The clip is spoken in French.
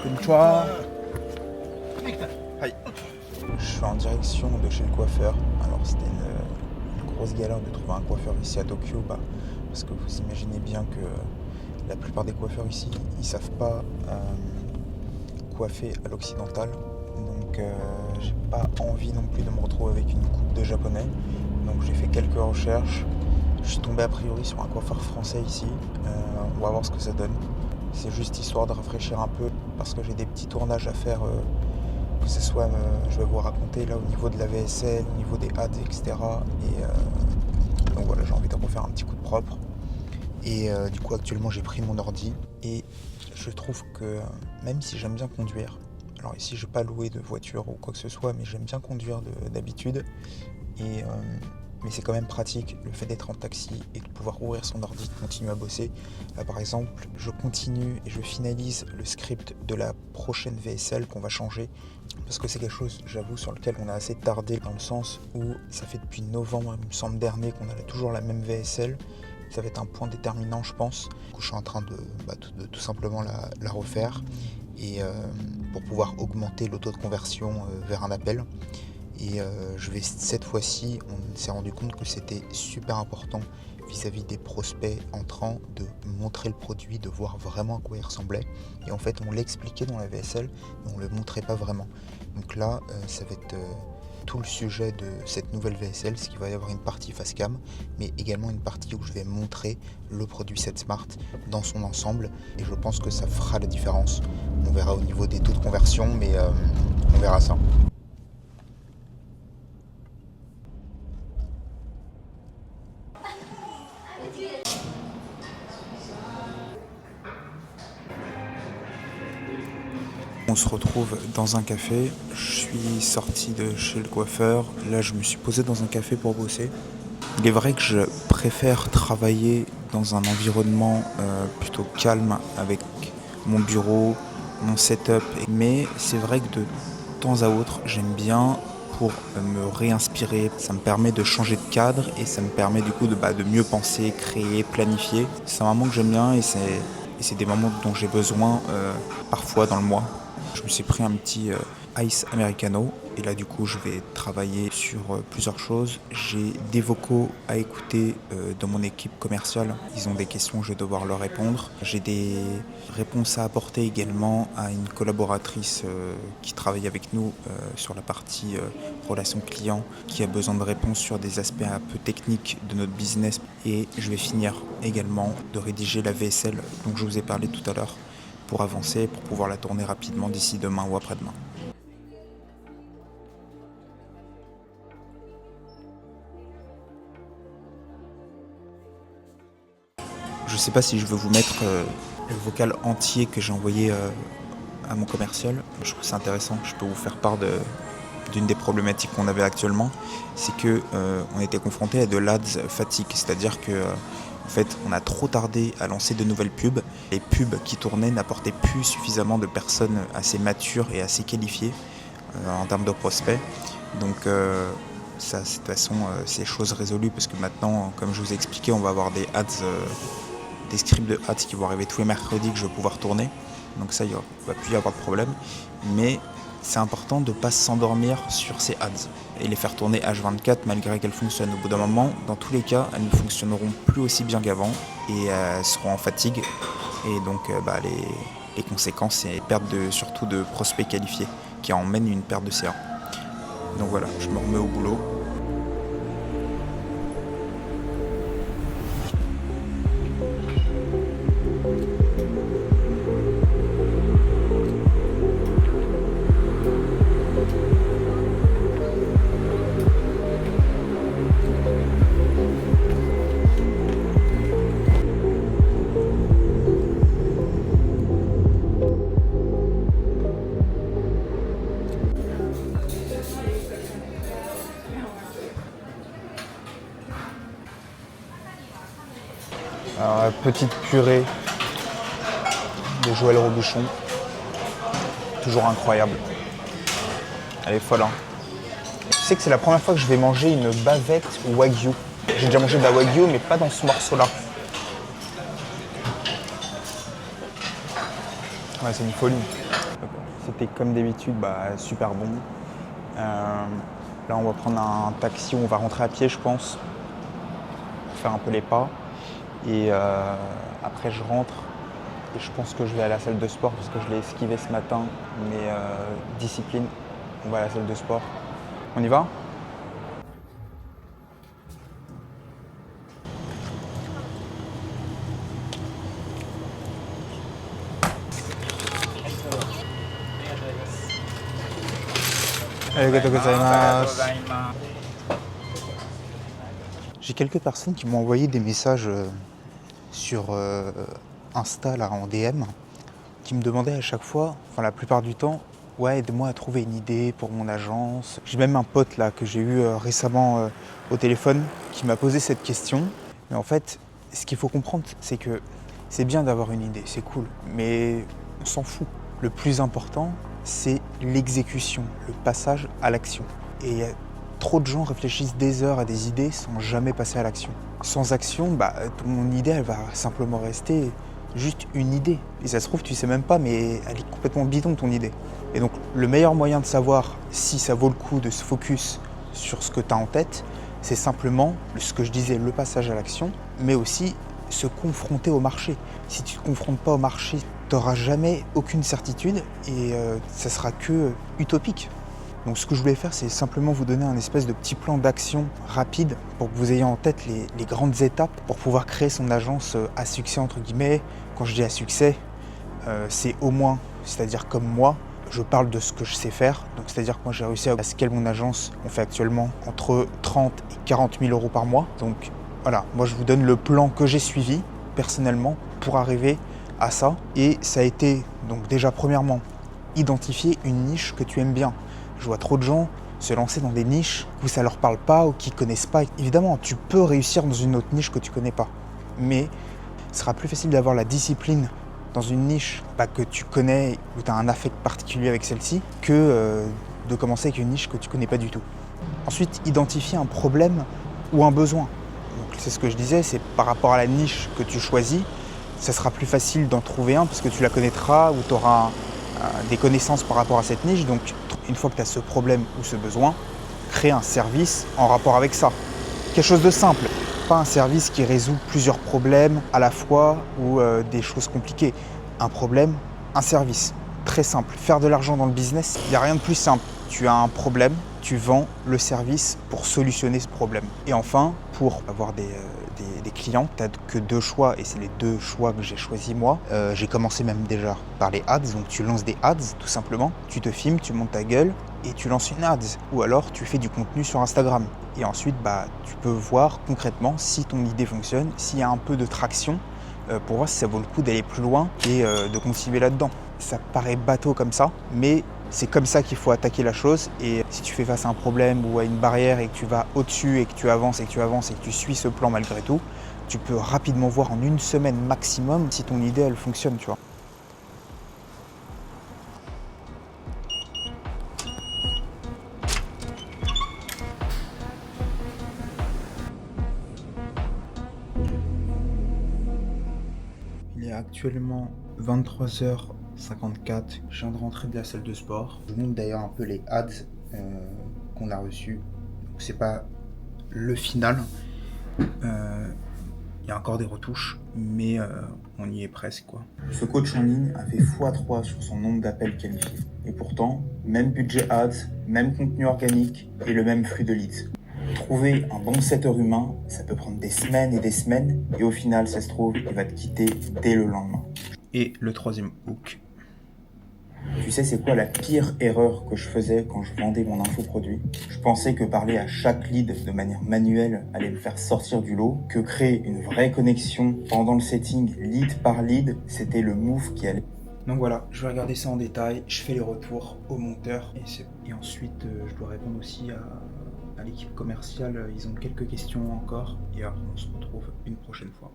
Konnichiwa. Hi. Je suis en direction de chez le coiffeur. Alors c'était une grosse galère de trouver un coiffeur ici à Tokyo, parce que vous imaginez bien que la plupart des coiffeurs ici, ils savent pas coiffer à l'occidental. Donc j'ai pas envie non plus de me retrouver avec une coupe de japonais. Donc j'ai fait quelques recherches. Je suis tombé a priori sur un coiffeur français ici. On va voir ce que ça donne. C'est juste histoire de rafraîchir un peu parce que j'ai des petits tournages à faire, que ce soit, je vais vous raconter là au niveau de la VSL, au niveau des ads, etc. Et donc voilà, j'ai envie de refaire un petit coup de propre. Et du coup actuellement j'ai pris mon ordi et je trouve que même si j'aime bien conduire, alors ici je n'ai pas loué de voiture ou quoi que ce soit, mais j'aime bien conduire d'habitude. Mais c'est quand même pratique le fait d'être en taxi et de pouvoir ouvrir son ordi, de continuer à bosser. Là par exemple, je continue et je finalise le script de la prochaine VSL qu'on va changer. Parce que c'est quelque chose, j'avoue, sur lequel on a assez tardé, dans le sens où ça fait depuis novembre, il me semble, dernier qu'on a toujours la même VSL. Ça va être un point déterminant, je pense. Du coup, je suis en train de tout simplement la refaire et pour pouvoir augmenter le taux de conversion vers un appel. Et cette fois-ci, on s'est rendu compte que c'était super important vis-à-vis des prospects entrants de montrer le produit, de voir vraiment à quoi il ressemblait. Et en fait, on l'expliquait dans la VSL, mais on ne le montrait pas vraiment. Donc là, ça va être tout le sujet de cette nouvelle VSL, c'est qu'il va y avoir une partie face cam, mais également une partie où je vais montrer le produit SetSmart dans son ensemble. Et je pense que ça fera la différence. On verra au niveau des taux de conversion, mais on verra ça. On se retrouve dans un café, je suis sorti de chez le coiffeur, là je me suis posé dans un café pour bosser. Il est vrai que je préfère travailler dans un environnement plutôt calme avec mon bureau, mon setup, mais c'est vrai que de temps à autre j'aime bien pour me réinspirer. Ça me permet de changer de cadre et ça me permet du coup de mieux penser, créer, planifier. C'est un moment que j'aime bien et c'est des moments dont j'ai besoin parfois dans le mois. Je me suis pris un petit Ice Americano et là du coup je vais travailler sur plusieurs choses. J'ai des vocaux à écouter dans mon équipe commerciale. Ils ont des questions, je vais devoir leur répondre. J'ai des réponses à apporter également à une collaboratrice qui travaille avec nous sur la partie relation client, qui a besoin de réponses sur des aspects un peu techniques de notre business. Et je vais finir également de rédiger la VSL dont je vous ai parlé tout à l'heure, pour avancer, pour pouvoir la tourner rapidement d'ici demain ou après-demain. Je ne sais pas si je veux vous mettre le vocal entier que j'ai envoyé à mon commercial. Je trouve que c'est intéressant, je peux vous faire part d'une des problématiques qu'on avait actuellement. C'est qu'on était confronté à de l'ADS fatigue, c'est-à-dire que en fait, on a trop tardé à lancer de nouvelles pubs. Les pubs qui tournaient n'apportaient plus suffisamment de personnes assez matures et assez qualifiées en termes de prospects. Donc ça, de toute façon, c'est chose résolue parce que maintenant, comme je vous ai expliqué, on va avoir des ads, des scripts de ads qui vont arriver tous les mercredis que je vais pouvoir tourner. Donc ça, il ne va plus y avoir de problème. Mais c'est important de ne pas s'endormir sur ces ads et les faire tourner H24 malgré qu'elles fonctionnent. Au bout d'un moment, dans tous les cas, elles ne fonctionneront plus aussi bien qu'avant et elles seront en fatigue. Et donc les conséquences, c'est perte surtout de prospects qualifiés qui emmènent une perte de CA. Donc voilà, je me remets au boulot. Alors, petite purée de Joël Robuchon, toujours incroyable. Elle est folle, hein. Tu sais que c'est la première fois que je vais manger une bavette wagyu. J'ai déjà mangé de la wagyu, mais pas dans ce morceau-là. Ouais, c'est une folie. c'était comme d'habitude super bon. Là, on va prendre un taxi, on va rentrer à pied, je pense, pour faire un peu les pas. Et après, je rentre et je pense que je vais à la salle de sport parce que je l'ai esquivé ce matin. Mais discipline, on va à la salle de sport. On y va ? Arigatou gozaimasu. J'ai quelques personnes qui m'ont envoyé des messages sur Insta là, en DM, qui me demandaient à chaque fois, enfin la plupart du temps, ouais, aide-moi à trouver une idée pour mon agence. J'ai même un pote là que j'ai eu récemment au téléphone qui m'a posé cette question. Mais en fait, ce qu'il faut comprendre, c'est que c'est bien d'avoir une idée, c'est cool, mais on s'en fout. Le plus important, c'est l'exécution, le passage à l'action. Et trop de gens réfléchissent des heures à des idées sans jamais passer à l'action. Sans action, ton idée, elle va simplement rester juste une idée. Et ça se trouve, tu sais même pas, mais elle est complètement bidon, ton idée. Et donc, le meilleur moyen de savoir si ça vaut le coup de se focus sur ce que tu as en tête, c'est simplement, ce que je disais, le passage à l'action, mais aussi se confronter au marché. Si tu ne te confrontes pas au marché, tu n'auras jamais aucune certitude et ça sera que utopique. Donc ce que je voulais faire, c'est simplement vous donner un espèce de petit plan d'action rapide pour que vous ayez en tête les grandes étapes pour pouvoir créer son agence à succès, entre guillemets. Quand je dis à succès, c'est au moins, c'est-à-dire comme moi, je parle de ce que je sais faire. Donc c'est-à-dire que moi j'ai réussi à scaler mon agence, on fait actuellement entre 30 et 40 000 euros par mois. Donc voilà, moi je vous donne le plan que j'ai suivi personnellement pour arriver à ça. Et ça a été, donc déjà premièrement, identifier une niche que tu aimes bien. Je vois trop de gens se lancer dans des niches où ça leur parle pas ou qui connaissent pas. Évidemment, tu peux réussir dans une autre niche que tu connais pas. Mais ce sera plus facile d'avoir la discipline dans une niche que tu connais, où tu as un affect particulier avec celle-ci, que de commencer avec une niche que tu connais pas du tout. Ensuite, identifier un problème ou un besoin. Donc, c'est ce que je disais, c'est par rapport à la niche que tu choisis, ça sera plus facile d'en trouver un parce que tu la connaîtras ou tu auras des connaissances par rapport à cette niche. Donc, une fois que tu as ce problème ou ce besoin, crée un service en rapport avec ça. Quelque chose de simple, pas un service qui résout plusieurs problèmes à la fois ou des choses compliquées. Un problème, un service. Très simple. Faire de l'argent dans le business, il n'y a rien de plus simple. Tu as un problème, tu vends le service pour solutionner ce problème. Et enfin, pour avoir des clients, tu n'as que deux choix et c'est les deux choix que j'ai choisis moi. J'ai commencé même déjà par les ads, donc tu lances des ads tout simplement. Tu te filmes, tu montes ta gueule et tu lances une ads. Ou alors tu fais du contenu sur Instagram. Et ensuite, tu peux voir concrètement si ton idée fonctionne, s'il y a un peu de traction pour voir si ça vaut le coup d'aller plus loin et de continuer là-dedans. Ça paraît bateau comme ça, mais c'est comme ça qu'il faut attaquer la chose. Et si tu fais face à un problème ou à une barrière et que tu vas au-dessus et que tu avances et que tu avances et que tu suis ce plan malgré tout, tu peux rapidement voir en une semaine maximum si ton idée elle fonctionne, tu vois. Il est actuellement 23h54. Je viens de rentrer de la salle de sport. Je vous montre d'ailleurs un peu les ads qu'on a reçus. C'est pas le final. Il y a encore des retouches, mais on y est presque, quoi. Ce coach en ligne a fait x3 sur son nombre d'appels qualifiés. Et pourtant, même budget ads, même contenu organique et le même flux de leads. Trouver un bon setter humain, ça peut prendre des semaines et au final, ça se trouve, il va te quitter dès le lendemain. Et le troisième hook. Tu sais, c'est quoi la pire erreur que je faisais quand je vendais mon infoproduit ? Je pensais que parler à chaque lead de manière manuelle allait me faire sortir du lot, que créer une vraie connexion pendant le setting lead par lead, c'était le move qui allait. Donc voilà, je vais regarder ça en détail, je fais les retours au monteur et ensuite je dois répondre aussi à l'équipe commerciale. Ils ont quelques questions encore et après on se retrouve une prochaine fois.